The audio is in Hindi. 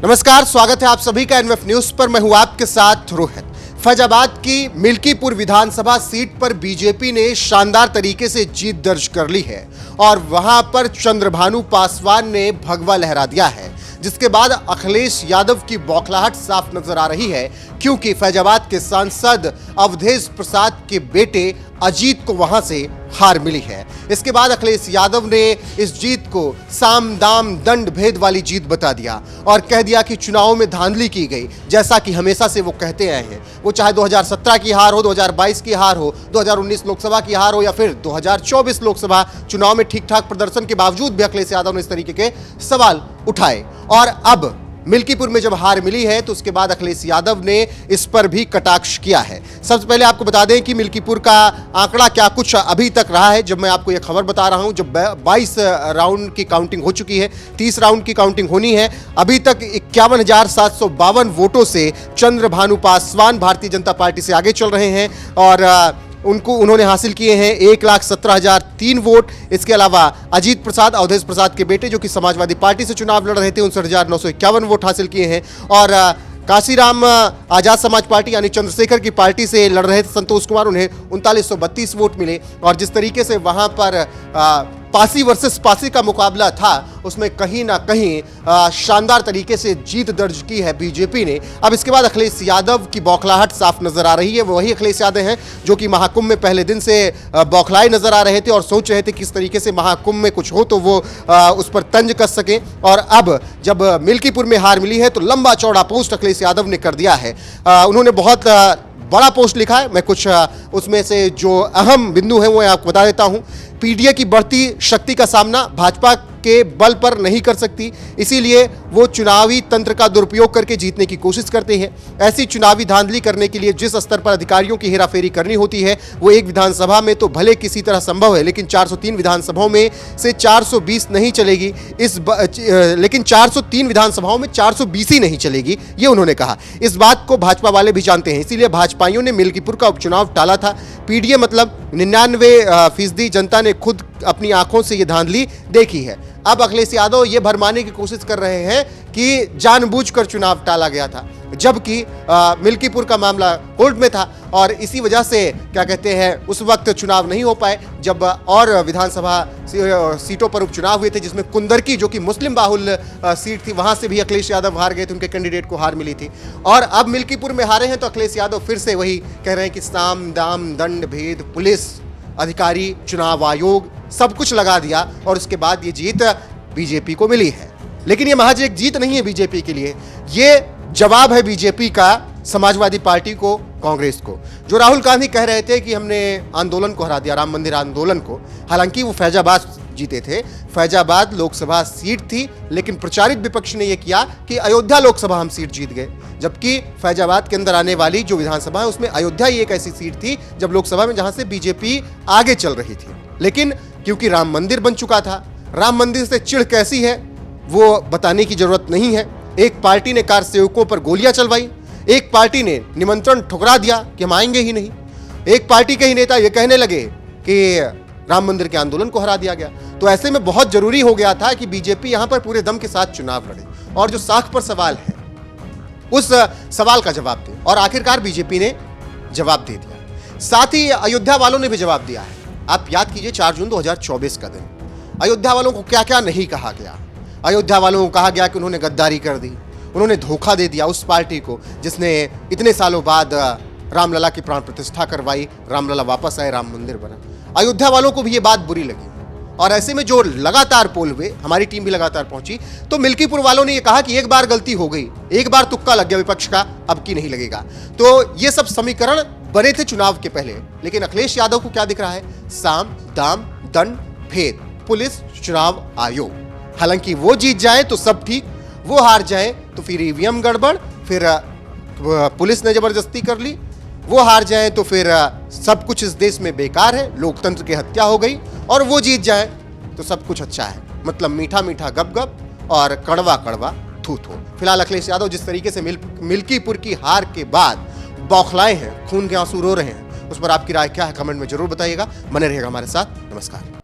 नमस्कार, स्वागत है आप सभी का एनएफ न्यूज पर। मैं हूं आपके साथ रोहित। फैजाबाद की मिल्कीपुर विधानसभा सीट पर बीजेपी ने शानदार तरीके से जीत दर्ज कर ली है और वहां पर चंद्रभानु पासवान ने भगवा लहरा दिया है, जिसके बाद अखिलेश यादव की बौखलाहट साफ नजर आ रही है, क्योंकि फैजाबाद के सांसद अवधेश प्रसाद के बेटे अजीत को वहां से हार मिली है। इसके बाद अखिलेश यादव ने इस जीत को साम दाम दंड भेद वाली जीत बता दिया और कह दिया कि चुनाव में धांधली की गई, जैसा कि हमेशा से वो कहते आए हैं। वो चाहे 2017 की हार हो, 2022 की हार हो, 2019 लोकसभा की हार हो या फिर 2024 लोकसभा चुनाव में ठीक ठाक प्रदर्शन के बावजूद भी अखिलेश यादव ने इस तरीके के सवाल उठाए। और अब मिल्कीपुर में जब हार मिली है तो उसके बाद अखिलेश यादव ने इस पर भी कटाक्ष किया है। सबसे पहले आपको बता दें कि मिल्कीपुर का आंकड़ा क्या कुछ अभी तक रहा है। जब मैं आपको यह खबर बता रहा हूं, जब 22 राउंड की काउंटिंग हो चुकी है, 30 राउंड की काउंटिंग होनी है। अभी तक 51,752 वोटों से चंद्रभानु पासवान भारतीय जनता पार्टी से आगे चल रहे हैं और उन्होंने हासिल किए हैं 1,17,003 वोट। इसके अलावा अजीत प्रसाद, अवधेश प्रसाद के बेटे, जो कि समाजवादी पार्टी से चुनाव लड़ रहे थे, 59,951 वोट हासिल किए हैं। और काशीराम आजाद समाज पार्टी यानी चंद्रशेखर की पार्टी से लड़ रहे थे संतोष कुमार, उन्हें 3932 वोट मिले। और जिस तरीके से वहां पर पासी वर्सेस पासी का मुकाबला था, उसमें कहीं ना कहीं शानदार तरीके से जीत दर्ज की है बीजेपी ने। अब इसके बाद अखिलेश यादव की बौखलाहट साफ नजर आ रही है। वो वही अखिलेश यादव हैं जो कि महाकुंभ में पहले दिन से बौखलाए नजर आ रहे थे और सोच रहे थे किस तरीके से महाकुंभ में कुछ हो तो वो उस पर तंज कस सकें। और अब जब मिल्कीपुर में हार मिली है तो लंबा चौड़ा पोस्ट अखिलेश यादव ने कर दिया है। उन्होंने बहुत बड़ा पोस्ट लिखा है। मैं कुछ उसमें से जो अहम बिंदु हैं वो आपको बता देता हूं। पीडीए की बढ़ती शक्ति का सामना भाजपा के बल पर नहीं कर सकती, इसीलिए वो चुनावी तंत्र का दुरुपयोग करके जीतने की कोशिश करते हैं। ऐसी चुनावी धांधली करने के लिए जिस स्तर पर अधिकारियों की हेराफेरी करनी होती है, वो एक विधानसभा में तो भले किसी तरह संभव है, लेकिन 403 विधानसभाओं में से 420 नहीं चलेगी। लेकिन 403 विधानसभाओं में 420 ही नहीं चलेगी, ये उन्होंने कहा। इस बात को भाजपा वाले भी जानते हैं, इसीलिए भाजपाइयों ने मिल्कीपुर का उपचुनाव टाला था। पीडीए मतलब 99% जनता ने खुद अपनी आंखों से ये धांधली देखी है। अब अखिलेश यादव ये भरमाने की कोशिश कर रहे हैं कि जानबूझकर चुनाव टाला गया था, जबकि मिल्कीपुर का मामला कोर्ट में था और इसी वजह से क्या कहते हैं उस वक्त चुनाव नहीं हो पाए, जब और विधानसभा सीटों पर उपचुनाव हुए थे, जिसमें कुंदरकी जो कि मुस्लिम बाहुल सीट थी, वहां से भी अखिलेश यादव हार गए थे, उनके कैंडिडेट को हार मिली थी। और अब मिल्कीपुर में हारे हैं तो अखिलेश यादव फिर से वही कह रहे हैं कि साम दाम दंड भेद, पुलिस अधिकारी, चुनाव आयोग, सब कुछ लगा दिया और उसके बाद ये जीत बीजेपी को मिली है। लेकिन ये महज एक जीत नहीं है बीजेपी के लिए, ये जवाब है बीजेपी का समाजवादी पार्टी को, कांग्रेस को। जो राहुल गांधी कह रहे थे कि हमने आंदोलन को हरा दिया, राम मंदिर आंदोलन को, हालांकि वो फैजाबाद जीते थे। फैजाबाद लोकसभा सीट थी, लेकिन प्रचारित विपक्ष ने यह किया कि अयोध्या लोकसभा हम सीट जीत गए, जबकि फैजाबाद के अंदर आने वाली जो विधानसभा है उसमें अयोध्या ही एक ऐसी सीट थी जब लोकसभा में जहां से बीजेपी आगे चल रही थी। लेकिन क्योंकि राम मंदिर बन चुका था, राम मंदिर से चिढ़ कैसी है वो बताने की जरूरत नहीं है। एक पार्टी ने कार सेवकों पर गोलियां चलवाई, एक पार्टी ने निमंत्रण ठुकरा दिया कि हम आएंगे ही नहीं, एक पार्टी के ही नेता ये कहने लगे कि राम मंदिर के आंदोलन को हरा दिया गया। तो ऐसे में बहुत जरूरी हो गया था कि बीजेपी यहां पर पूरे दम के साथ चुनाव लड़े और जो साख पर सवाल है उस सवाल का जवाब दे, और आखिरकार बीजेपी ने जवाब दे दिया। साथ ही अयोध्या वालों ने भी जवाब दिया है। आप याद कीजिए 4 जून 2024 का दिन, अयोध्या वालों को क्या क्या नहीं कहा गया। अयोध्या वालों को कहा गया कि उन्होंने गद्दारी कर दी, उन्होंने धोखा दे दिया उस पार्टी को जिसने इतने सालों बाद रामलला की प्राण प्रतिष्ठा करवाई, रामलला वापस आए, राम मंदिर बना। अयोध्या वालों को भी ये बात बुरी लगी और ऐसे में जो लगातार पोल हुए, हमारी टीम भी लगातार पहुंची, तो मिल्कीपुर वालों ने ये कहा कि एक बार गलती हो गई, एक बार तुक्का लग गया विपक्ष का, अब की नहीं लगेगा। तो ये सब समीकरण बने थे चुनाव के पहले, लेकिन अखिलेश यादव को क्या दिख रहा है? साम दाम दंड भेद, पुलिस, चुनाव आयोग। हालांकि वो जीत जाए तो सब ठीक, वो हार जाए तो फिर ईवीएम गड़बड़, फिर पुलिस ने जबरदस्ती कर ली, वो हार जाए तो फिर सब कुछ इस देश में बेकार है, लोकतंत्र की हत्या हो गई, और वो जीत जाए तो सब कुछ अच्छा है, मतलब मीठा मीठा गप गप और कड़वा कड़वा थू थू। फिलहाल अखिलेश यादव जिस तरीके से मिल्कीपुर की हार के बाद बौखलाए हैं, खून के आंसू रो रहे हैं, उस पर आपकी राय क्या है कमेंट में जरूर बताइएगा। बने रहिएगा हमारे साथ। नमस्कार।